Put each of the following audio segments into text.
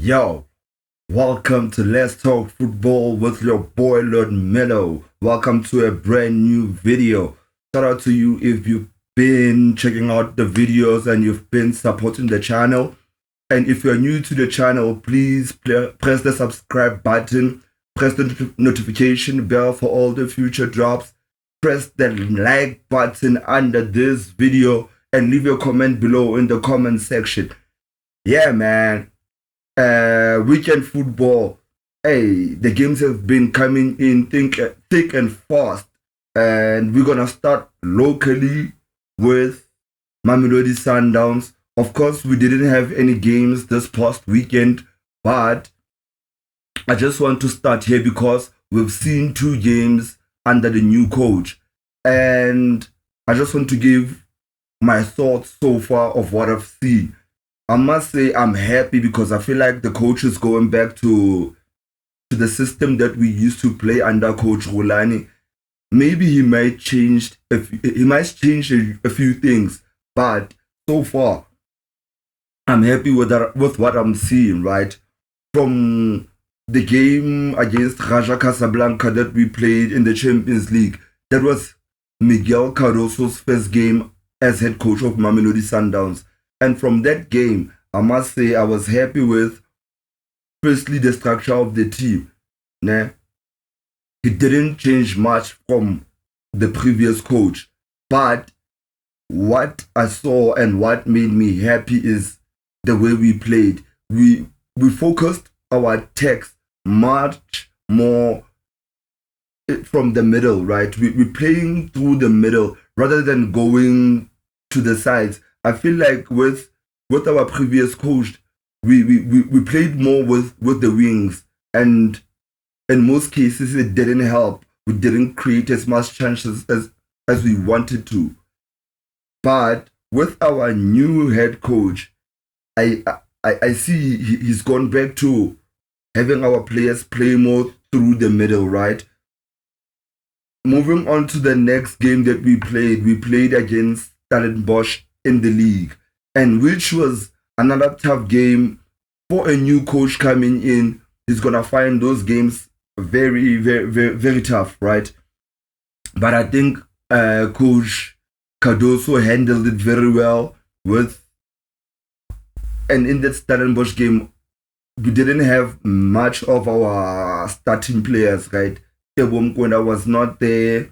Yo, welcome to Let's Talk Football with your boy Lord Mello. Welcome to a brand new video. Shout out to you if you've been checking out the videos and you've been supporting the channel. And if you're new to the channel, please press the subscribe button, press the notification bell for all the future drops, press the like button under this video, and leave your comment below in the comment section. Yeah, man. Weekend football. Hey, the games have been coming in thick and fast. And we're going to start locally with Mamelodi Sundowns. Of course, we didn't have any games this past weekend, but I just want to start here because we've seen 2 games under the new coach. And I just want to give my thoughts so far of what I've seen. I must say I'm happy because I feel like the coach is going back to the system that we used to play under Coach Rulani. Maybe he might change a few things, but so far I'm happy with what I'm seeing, right? From the game against Raja Casablanca that we played in the Champions League, that was Miguel Cardoso's first game as head coach of Mamelodi Sundowns. And from that game, I must say I was happy with, firstly, the structure of the team. Nah, it didn't change much from the previous coach. But what I saw and what made me happy is the way we played. We focused our attacks much more from the middle, right? We're playing through the middle rather than going to the sides. I feel like with our previous coach, we played more with the wings, and in most cases it didn't help. We didn't create as much chances as we wanted to. But with our new head coach, I see he's gone back to having our players play more through the middle, right? Moving on to the next game that we played against Stellenbosch in the league, and which was another tough game for a new coach coming in. He's gonna find those games very, very, very, very tough, right? But I think Coach Cardoso handled it very well and in that Stellenbosch game, we didn't have much of our starting players, right? Tebo Mkwenda was not there,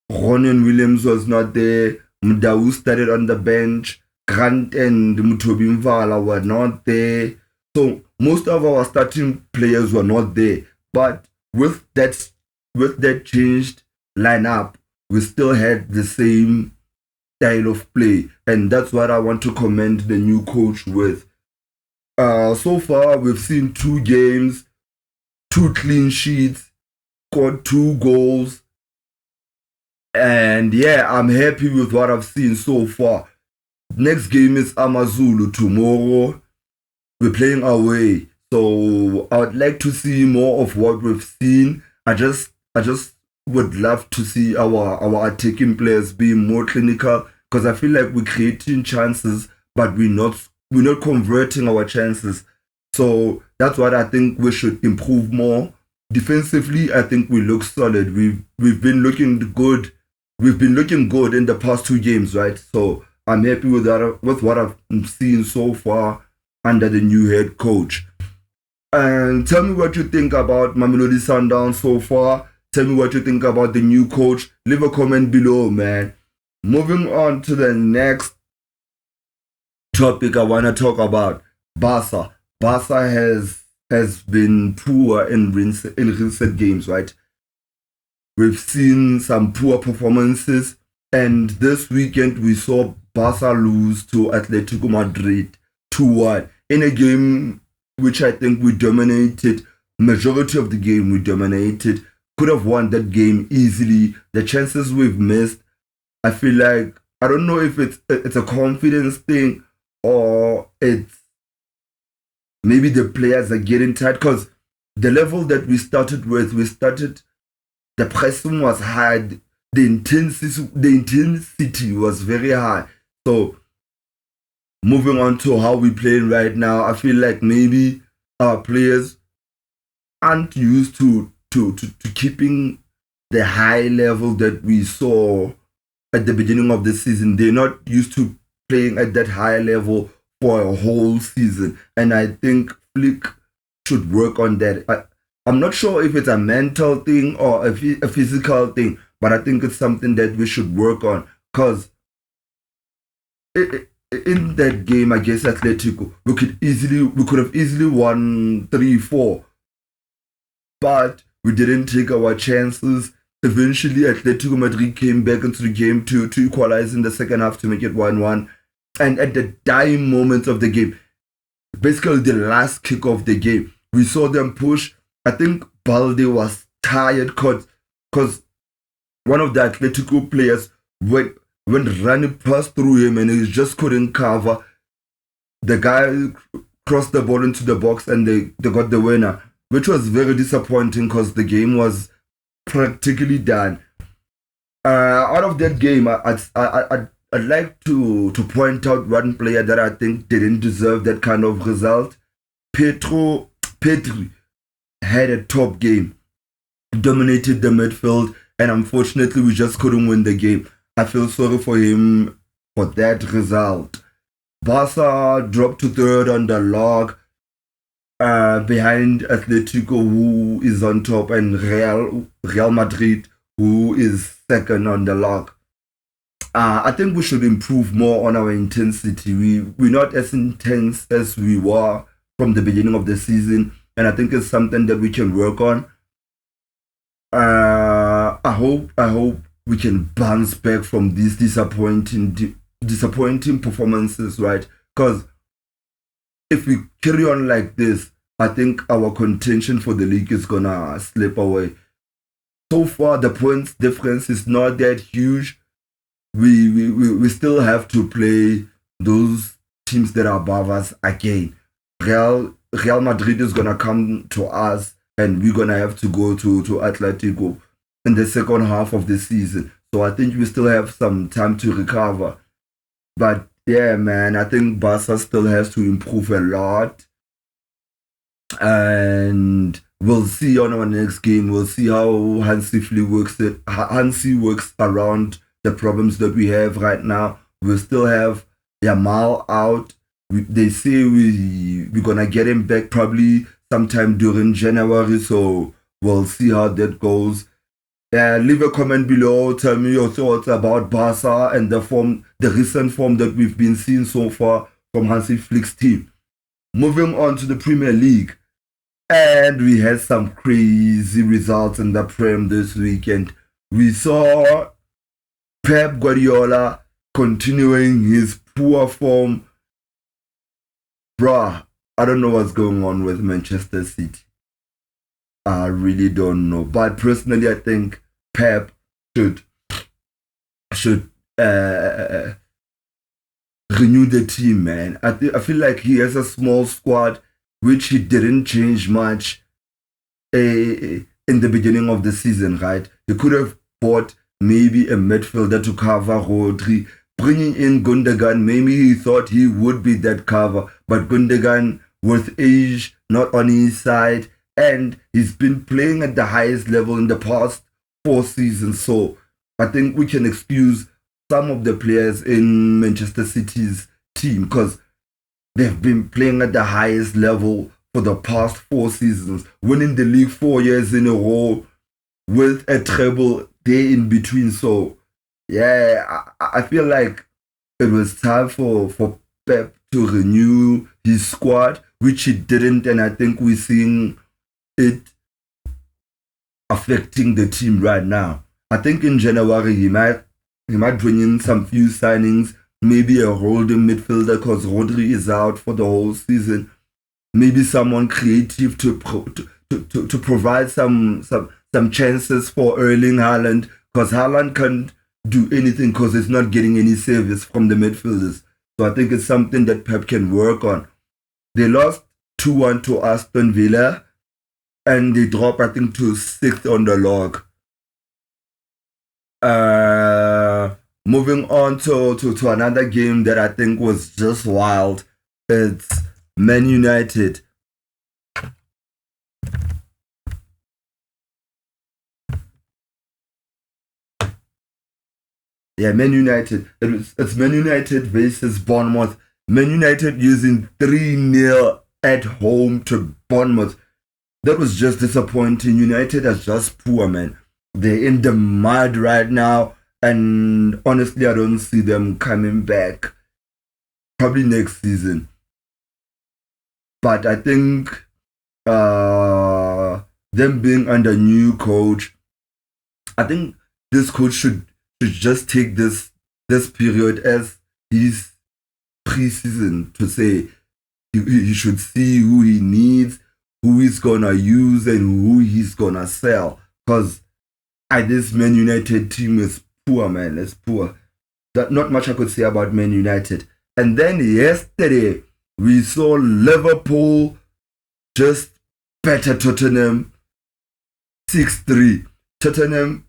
Ronan Williams was not there, Mdau started on the bench, Grant and Mutobi Mvala were not there. So most of our starting players were not there. But with that changed lineup, we still had the same style of play. And that's what I want to commend the new coach with. So far, we've seen 2 games, 2 clean sheets, scored 2 goals. And yeah, I'm happy with what I've seen so far. Next game is Amazulu tomorrow. We're playing away. So I would like to see more of what we've seen. I just would love to see our attacking players being more clinical, because I feel like we're creating chances, but we're not converting our chances. So that's what I think we should improve more. Defensively, I think we look solid. We've been looking good. We've been looking good in the past 2 games, right? So I'm happy with what I've seen so far under the new head coach. And tell me what you think about Mamelodi Sundowns so far. Tell me what you think about the new coach. Leave a comment below, man. Moving on to the next topic I want to talk about, Barca. Barca has been poor in recent games, right? We've seen some poor performances, and this weekend we saw Barca lose to Atletico Madrid 2-1 in a game which I think we dominated. Majority of the game we dominated. Could have won that game easily. The chances we've missed, I feel like, I don't know if it's a confidence thing or it's maybe the players are getting tired, because the level that we started with, the pressing was high, the intensity was very high. So moving on to how we're playing right now, I feel like maybe our players aren't used to keeping the high level that we saw at the beginning of the season. They're not used to playing at that high level for a whole season. And I think Flick should work on that. I'm not sure if it's a mental thing or a physical thing, but I think it's something that we should work on. Because in that game against Atletico, we could have easily won 3-4, but we didn't take our chances. Eventually, Atletico Madrid came back into the game to equalize in the second half to make it 1-1. And at the dying moments of the game, basically the last kick of the game, we saw them push. I think Balde was tired because one of the Atletico players went running past through him and he just couldn't cover. The guy crossed the ball into the box and they got the winner, which was very disappointing because the game was practically done. Out of that game, I'd like to point out one player that I think didn't deserve that kind of result. Petri had a top game, dominated the midfield, and unfortunately we just couldn't win the game. I feel sorry for him for that result. Barca dropped to third on the log, behind Atletico, who is on top, and Real Madrid, who is second on the log. I think we should improve more on our intensity. We're not as intense as we were from the beginning of the season, and I think it's something that we can work on. I hope we can bounce back from these disappointing performances, right? Because if we carry on like this, I think our contention for the league is gonna slip away. So far, the points difference is not that huge. We still have to play those teams that are above us again. Real Madrid is gonna come to us, and we're gonna have to go to Atletico in the second half of the season. So I think we still have some time to recover. But yeah, man, I think Barca still has to improve a lot. And we'll see on our next game. We'll see how Hansi works around the problems that we have right now. We'll still have Yamal out. They say we're gonna get him back probably sometime during January. So we'll see how that goes. Leave a comment below. Tell me your thoughts about Barca and the recent form that we've been seeing so far from Hansi Flick's team. Moving on to the Premier League. And we had some crazy results in the Prem this weekend. We saw Pep Guardiola continuing his poor form. Bruh, I don't know what's going on with Manchester City. I really don't know. But personally, I think Pep should renew the team, man. I feel like he has a small squad, which he didn't change much in the beginning of the season, right? He could have bought maybe a midfielder to cover Rodri, bringing in Gundogan. Maybe he thought he would be that cover, but Gundogan, with age not on his side, and he's been playing at the highest level in the past 4 seasons. So I think we can excuse some of the players in Manchester City's team because they've been playing at the highest level for the past 4 seasons, winning the league 4 years in a row with a treble day in between. So yeah, I feel like it was time for Pep to renew his squad, which he didn't, and I think we're seeing it affecting the team right now. I think in January he might bring in some few signings, maybe a holding midfielder because Rodri is out for the whole season. Maybe someone creative to provide some chances for Erling Haaland, because Haaland can't do anything because he's not getting any service from the midfielders. So I think it's something that Pep can work on. They lost 2-1 to Aston Villa, and they dropped, I think, to 6th on the log. Moving on to another game that I think was just wild. It's Man United Yeah, Man United. It's Man United versus Bournemouth. Man United using 3-0 at home to Bournemouth. That was just disappointing. United are just poor, man. They're in the mud right now, and honestly, I don't see them coming back. Probably next season. But I think them being under new coach, I think this coach should just take this period as his preseason to say he should see who he needs, who he's gonna use, and who he's gonna sell. Because this Man United team is poor, man. It's poor. Not much I could say about Man United. And then yesterday we saw Liverpool just better Tottenham 6-3. Tottenham,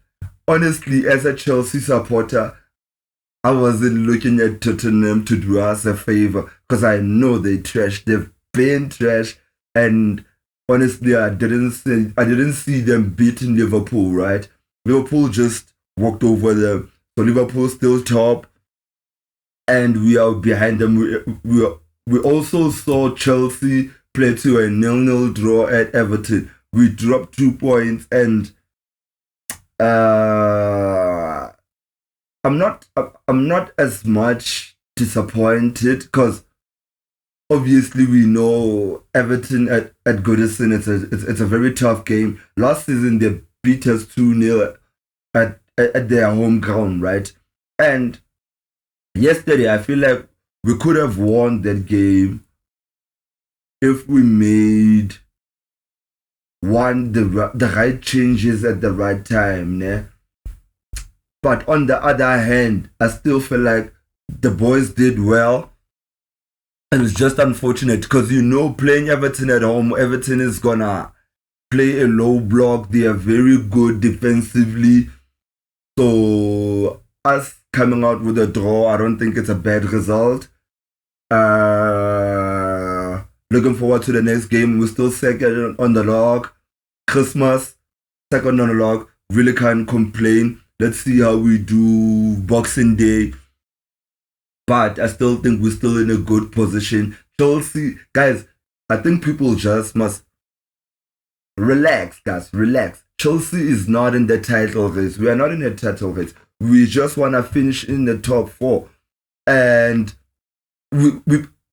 honestly, as a Chelsea supporter, I wasn't looking at Tottenham to do us a favor because I know they trash. They've been trash, and honestly, I didn't see them beating Liverpool. Right? Liverpool just walked over them. So Liverpool still top, and we are behind them. We also saw Chelsea play to a 0-0 draw at Everton. We dropped 2 points, and I'm not as much disappointed because obviously we know Everton at Goodison. It's a very tough game. Last season they beat us 2-0 at their home ground, right? And yesterday I feel like we could have won that game if we made the right changes at the right time, né? But on the other hand, I still feel like the boys did well. And it's just unfortunate because playing Everton at home, Everton is gonna play a low block. They are very good defensively. So us coming out with a draw, I don't think it's a bad result. Looking forward to the next game. We're still second on the log. Christmas, second on the log. Really can't complain. Let's see how we do Boxing Day. But I still think we're still in a good position. Chelsea, guys, I think people just must relax, guys. Relax. Chelsea is not in the title race. We are not in the title race. We just want to finish in the top 4. And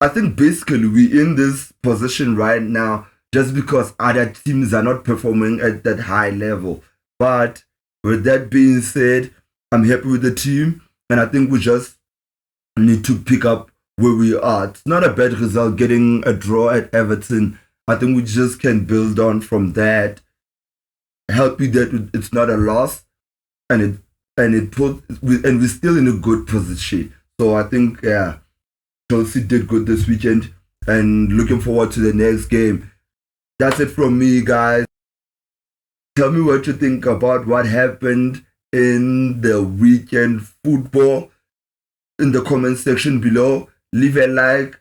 I think basically we're in this position right now just because other teams are not performing at that high level. But with that being said, I'm happy with the team, and I think we just need to pick up where we are. It's not a bad result getting a draw at Everton. I think we just can build on from that. Happy that it's not a loss, and we're still in a good position. So I think Chelsea did good this weekend, and looking forward to the next game. That's it from me, guys. Tell me what you think about what happened in the weekend football in the comment section below. Leave a like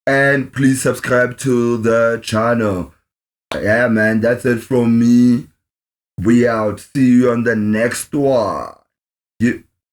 and please subscribe to the channel. Yeah, man, that's it from me. We out. See you on the next one.